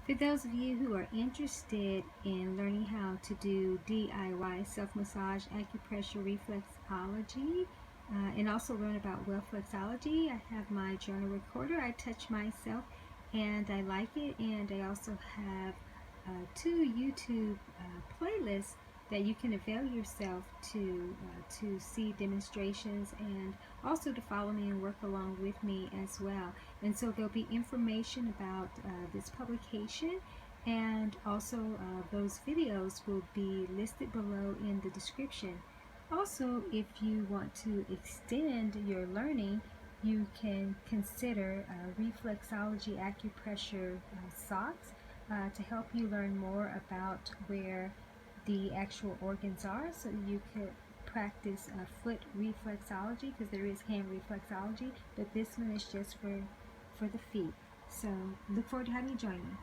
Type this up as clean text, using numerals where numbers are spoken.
For those of you who are interested in learning how to do DIY self-massage, acupressure, reflexology, and also learn about Wealth-flex-ology, I have my journal recorder. I touch myself and I like it, and I also have two YouTube playlists that you can avail yourself to see demonstrations and also to follow me and work along with me as well. And so there'll be information about this publication, and also those videos will be listed below in the description. Also, if you want to extend your learning, you can consider reflexology acupressure socks to help you learn more about where the actual organs are, so you could practice foot reflexology, because there is hand reflexology, but this one is just for the feet. So look forward to having you join me.